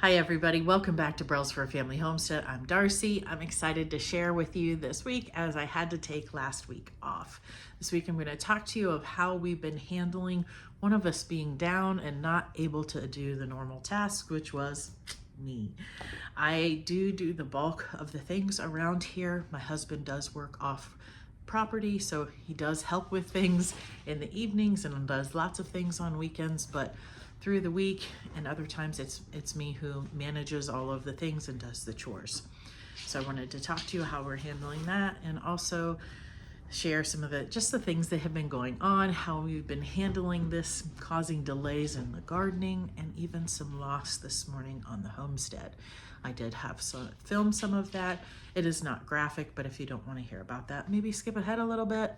Hi everybody, welcome back to Brelsford Family Homestead. I'm Darcy. I'm excited to share with you this week as I had to take last week off. This week I'm going to talk to you of how we've been handling one of us being down and not able to do the normal task, which was me. I do the bulk of the things around here. My husband does work off property, so he does help with things in the evenings and does lots of things on weekends, but through the week and other times it's me who manages all of the things and does the chores. So I wanted to talk to you how we're handling that and also share some of just the things that have been going on, how we've been handling this, causing delays in the gardening, and even some loss this morning on the homestead. I did have film some of that. It is not graphic, but if you don't want to hear about that, maybe skip ahead a little bit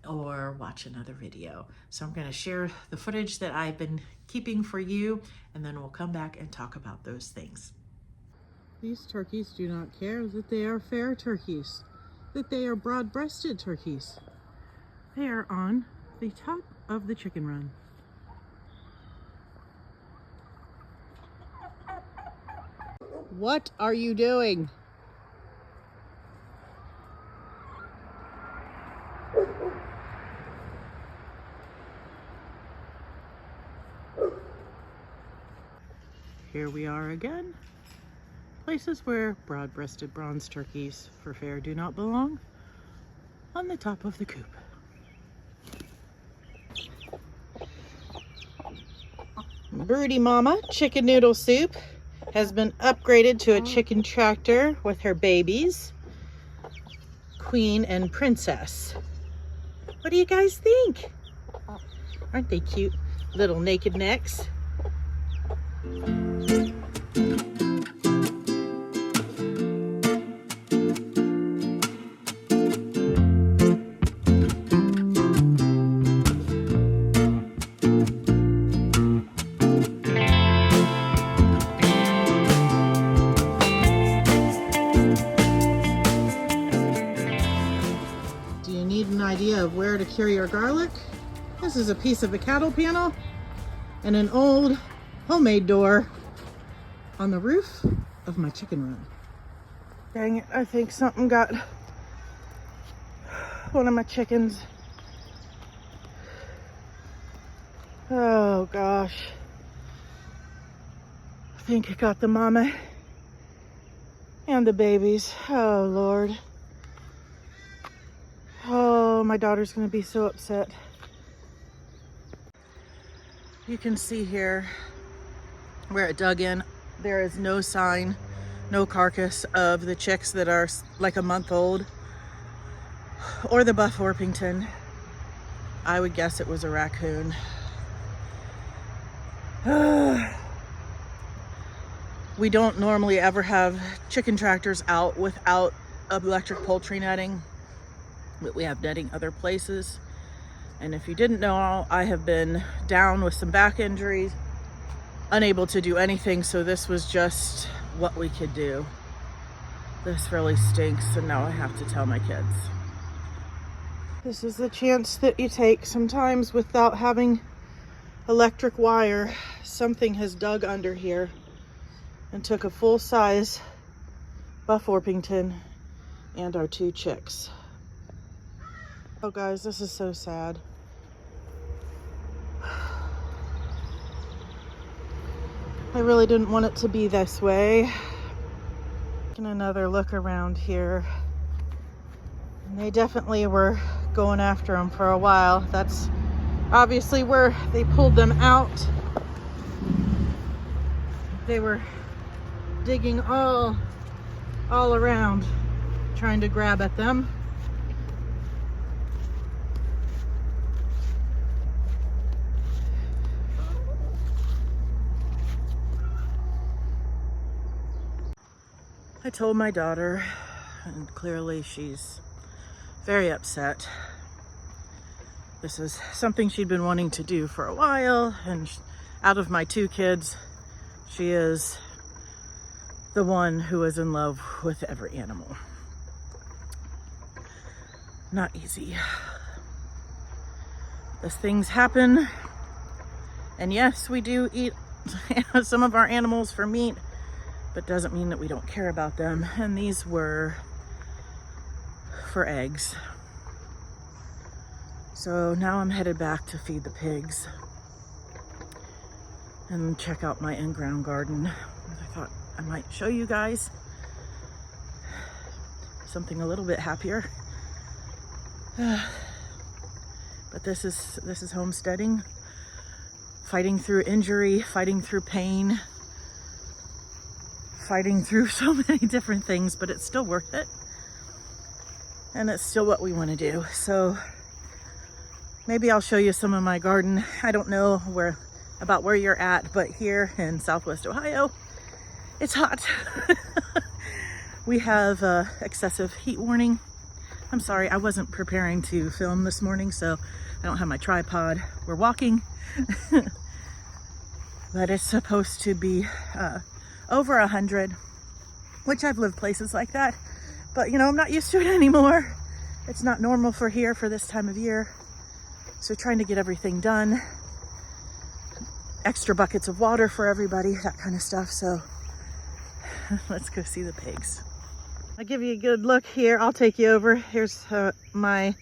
or watch another video. So I'm going to share the footage that I've been keeping for you, and then we'll come back and talk about those things. These turkeys do not care that they are fair turkeys, that they are broad-breasted turkeys. They are on the top of the chicken run. What are you doing? Here we are again. Places where broad-breasted bronze turkeys for fair do not belong, on the top of the coop. Broody Mama chicken noodle soup has been upgraded to a chicken tractor with her babies, Queen and Princess. What do you guys think? Aren't they cute little naked necks? Idea of where to carry your garlic? This is a piece of a cattle panel and an old homemade door on the roof of my chicken run. Dang it, I think something got one of my chickens. Oh gosh. I think it got the mama and the babies. Oh Lord. Oh, my daughter's gonna be so upset. You can see here where it dug in. There is no sign, no carcass of the chicks that are like a month old or the buff Orpington. I would guess it was a raccoon. We don't normally ever have chicken tractors out without electric poultry netting. But we have netting other places. And if you didn't know, I have been down with some back injuries, unable to do anything, so this was just what we could do. This really stinks, and now I have to tell my kids. This is the chance that you take sometimes without having electric wire. Something has dug under here and took a full-size buff Orpington and our 2 chicks. Oh guys, this is so sad. I really didn't want it to be this way. Taking another look around here. And they definitely were going after them for a while. That's obviously where they pulled them out. They were digging all around, trying to grab at them. I told my daughter, and clearly she's very upset. This is something she'd been wanting to do for a while, and out of my 2 kids, she is the one who is in love with every animal. Not easy. As things happen, and yes, we do eat some of our animals for meat, but doesn't mean that we don't care about them. And these were for eggs. So now I'm headed back to feed the pigs and check out my in-ground garden. I thought I might show you guys something a little bit happier. But this is homesteading, fighting through injury, fighting through pain, fighting through so many different things, but it's still worth it. And it's still what we want to do. So maybe I'll show you some of my garden. I don't know about where you're at, but here in Southwest Ohio, it's hot. We have excessive heat warning. I'm sorry, I wasn't preparing to film this morning, so I don't have my tripod. We're walking, but it's supposed to be over 100, which I've lived places like that, but you know, I'm not used to it anymore. It's not normal for here for this time of year. So trying to get everything done, extra buckets of water for everybody, that kind of stuff. So let's go see the pigs. I'll give you a good look here. I'll take you over. Here's my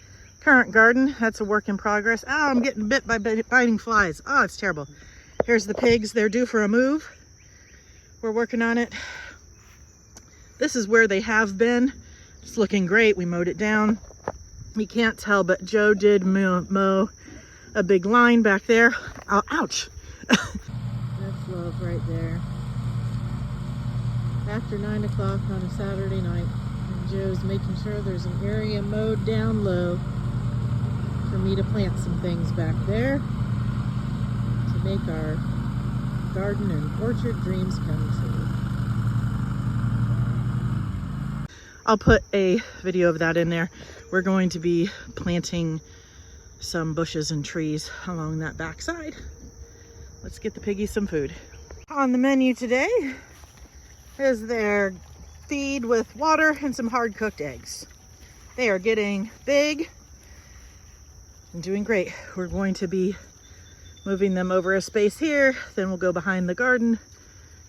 current garden. That's a work in progress. Oh, I'm getting bit by biting flies. Oh, it's terrible. Here's the pigs. They're due for a move. We're working on it. This is where they have been. It's looking great. We mowed it down. You can't tell, but Joe did mow a big line back there. Oh, ouch. That's love right there. After 9 o'clock on a Saturday night, and Joe's making sure there's an area mowed down low for me to plant some things back there to make our garden and orchard dreams come true. I'll put a video of that in there. We're going to be planting some bushes and trees along that backside. Let's get the piggies some food. On the menu today is their feed with water and some hard cooked eggs. They are getting big and doing great. We're going to be moving them over a space here, then we'll go behind the garden,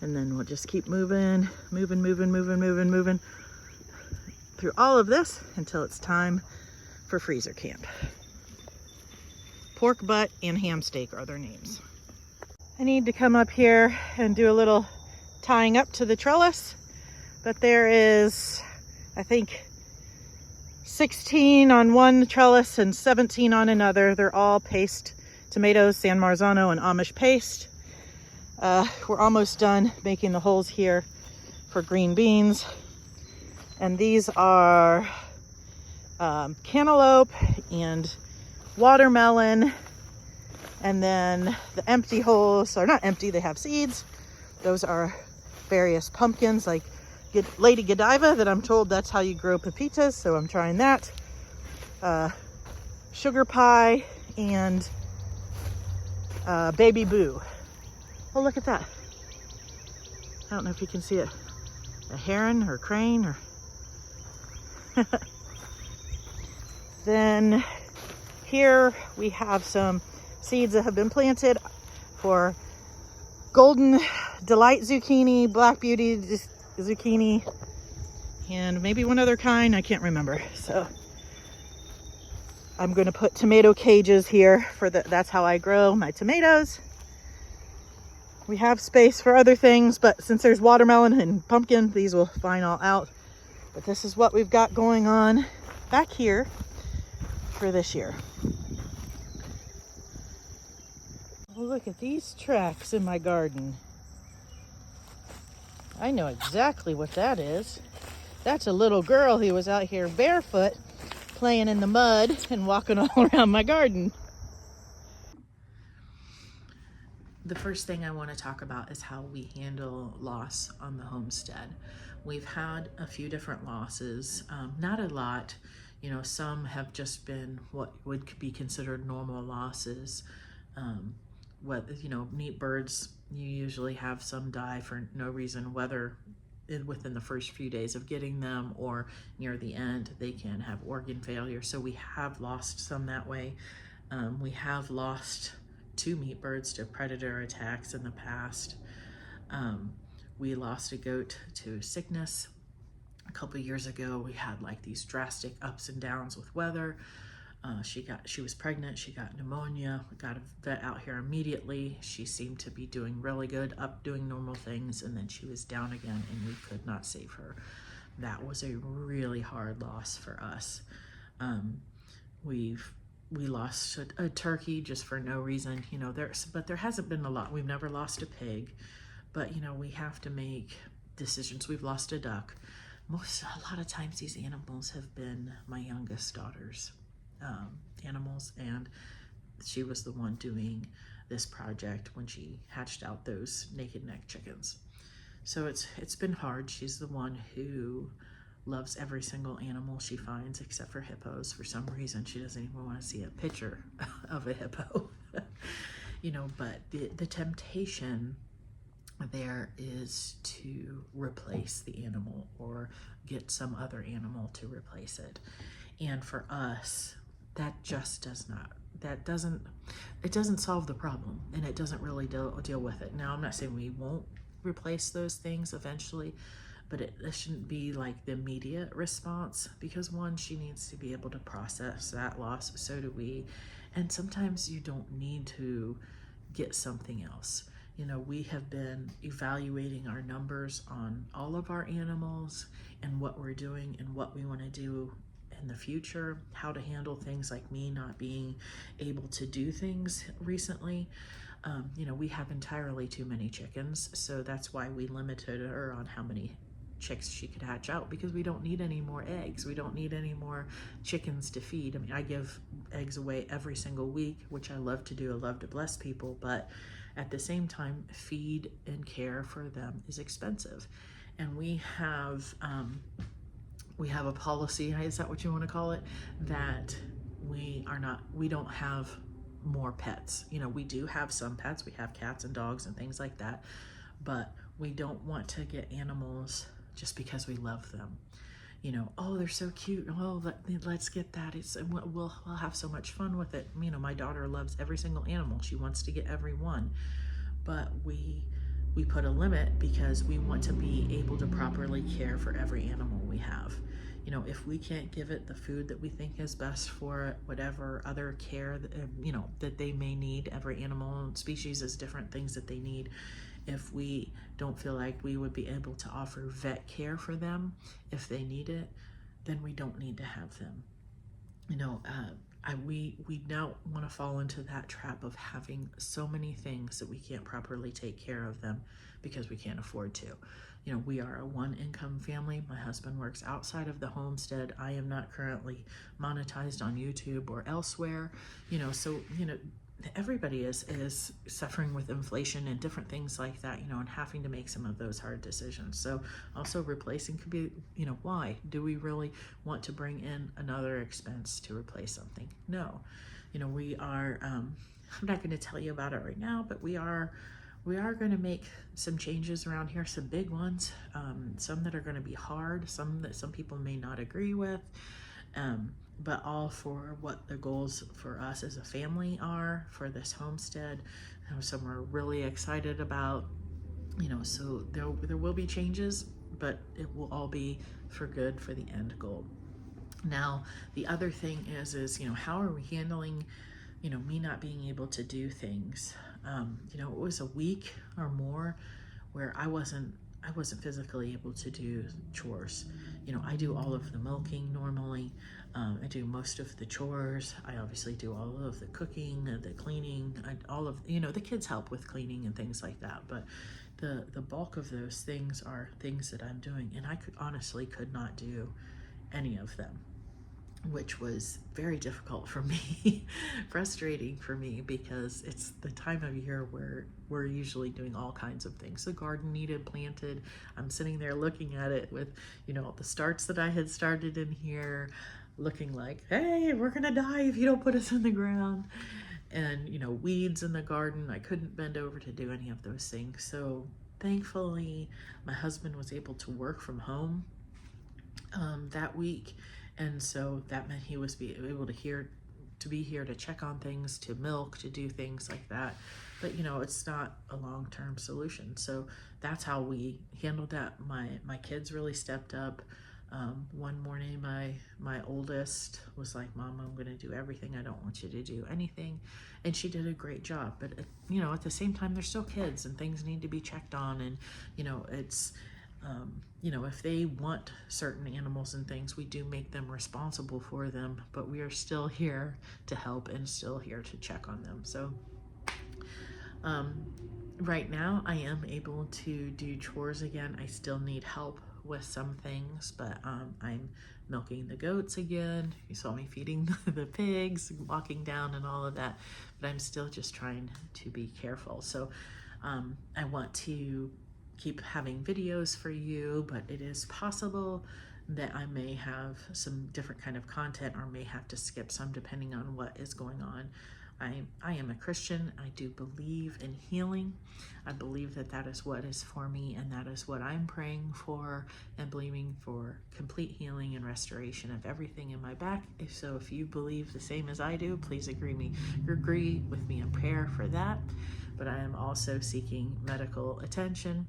and then we'll just keep moving through all of this until it's time for freezer camp. Pork butt and ham steak are their names. I need to come up here and do a little tying up to the trellis, but there is, I think, 16 on one trellis and 17 on another. They're all paste tomatoes, San Marzano, and Amish paste. We're almost done making the holes here for green beans. And these are cantaloupe and watermelon. And then the empty holes are not empty, they have seeds. Those are various pumpkins like Lady Godiva, that I'm told that's how you grow pepitas, so I'm trying that. Sugar pie and baby boo. Oh, look at that. I don't know if you can see it. A heron or crane or... Then here we have some seeds that have been planted for Golden Delight zucchini, Black Beauty zucchini, and maybe one other kind, I can't remember. So I'm going to put tomato cages here for that's how I grow my tomatoes. We have space for other things, but since there's watermelon and pumpkin, these will fine all out. But this is what we've got going on back here for this year. Oh, look at these tracks in my garden. I know exactly what that is. That's a little girl who was out here barefoot playing in the mud and walking all around my garden. The first thing I want to talk about is how we handle loss on the homestead. We've had a few different losses, not a lot. You know, some have just been what would be considered normal losses. Meat birds, you usually have some die for no reason, whether within the first few days of getting them or near the end, they can have organ failure. So we have lost some that way. We have lost 2 meat birds to predator attacks in the past. We lost a goat to sickness. A couple years ago, we had like these drastic ups and downs with weather. She was pregnant, she got pneumonia. We got a vet out here immediately. She seemed to be doing really good, up doing normal things, and then she was down again and we could not save her. That was a really hard loss for us. We lost a turkey just for no reason, you know, but there hasn't been a lot. We've never lost a pig, but you know, we have to make decisions. We've lost a duck. A lot of times these animals have been my youngest daughter's animals, and she was the one doing this project when she hatched out those naked neck chickens. So it's been hard. She's the one who loves every single animal she finds except for hippos. For some reason, she doesn't even want to see a picture of a hippo. You know, but the temptation there is to replace the animal or get some other animal to replace it. And for us, that just it doesn't solve the problem, and it doesn't really deal with it. Now, I'm not saying we won't replace those things eventually, but it shouldn't be like the immediate response, because one, she needs to be able to process that loss. So do we. And sometimes you don't need to get something else. You know, we have been evaluating our numbers on all of our animals and what we're doing and what we want to do in the future, how to handle things like me not being able to do things recently. You know, we have entirely too many chickens, so that's why we limited her on how many chicks she could hatch out, because we don't need any more eggs. We don't need any more chickens to feed. I mean, I give eggs away every single week, which I love to do. I love to bless people, but at the same time, feed and care for them is expensive. And we have a policy, is that what you want to call it, that we don't have more pets. You know, we do have some pets. We have cats and dogs and things like that, but we don't want to get animals just because we love them. You know, oh, they're so cute. Oh, let's get that. We'll have so much fun with it. You know, my daughter loves every single animal. She wants to get every one, but we put a limit because we want to be able to properly care for every animal we have. You know, if we can't give it the food that we think is best for it, whatever other care that, you know, that they may need, every animal species has different things that they need. If we don't feel like we would be able to offer vet care for them if they need it, then we don't need to have them. You know, we don't want to fall into that trap of having so many things that we can't properly take care of them because we can't afford to. You know, we are a one-income family. My husband works outside of the homestead. I am not currently monetized on YouTube or elsewhere. You know, so, you know, everybody is suffering with inflation and different things like that, you know, and having to make some of those hard decisions. So also replacing could be, you know, why do we really want to bring in another expense to replace something? No, you know, we are, I'm not going to tell you about it right now, but we are going to make some changes around here, some big ones, some that are going to be hard, some that some people may not agree with, but all for what the goals for us as a family are for this homestead. Some we're really excited about, you know, so there will be changes, but it will all be for good for the end goal. Now, the other thing is, you know, how are we handling, you know, me not being able to do things? You know, it was a week or more where I wasn't physically able to do chores. You know, I do all of the milking normally. I do most of the chores. I obviously do all of the cooking, the cleaning, all of, you know, the kids help with cleaning and things like that. But the bulk of those things are things that I'm doing, and I honestly could not do any of them, which was very difficult for me, frustrating for me, because it's the time of year where we're usually doing all kinds of things. The garden needed planted. I'm sitting there looking at it with, you know, the starts that I had started in here, looking like, hey, we're gonna die if you don't put us in the ground. And, you know, weeds in the garden. I couldn't bend over to do any of those things. So thankfully, my husband was able to work from home that week. And so that meant he was able to to be here to check on things, to milk, to do things like that. But you know, it's not a long-term solution. So that's how we handled that. My kids really stepped up. One morning, my oldest was like, "Mom, I'm going to do everything. I don't want you to do anything." And she did a great job. But, you know, at the same time, they're still kids and things need to be checked on. And, you know, it's, you know, if they want certain animals and things, we do make them responsible for them. But we are still here to help and still here to check on them. So, right now, I am able to do chores again. I still need help with some things, but I'm milking the goats again. You saw me feeding the pigs, walking down and all of that, but I'm still just trying to be careful. So I want to keep having videos for you, but it is possible that I may have some different kind of content or may have to skip some depending on what is going on. I am a Christian. I do believe in healing. I believe that that is what is for me, and that is what I'm praying for and believing for complete healing and restoration of everything in my back. If you believe the same as I do, please agree with me in prayer for that. But I am also seeking medical attention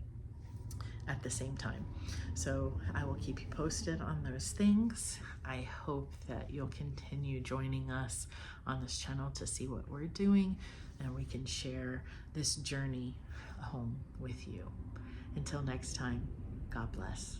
at the same time. So I will keep you posted on those things. I hope that you'll continue joining us on this channel to see what we're doing and we can share this journey home with you. Until next time, God bless.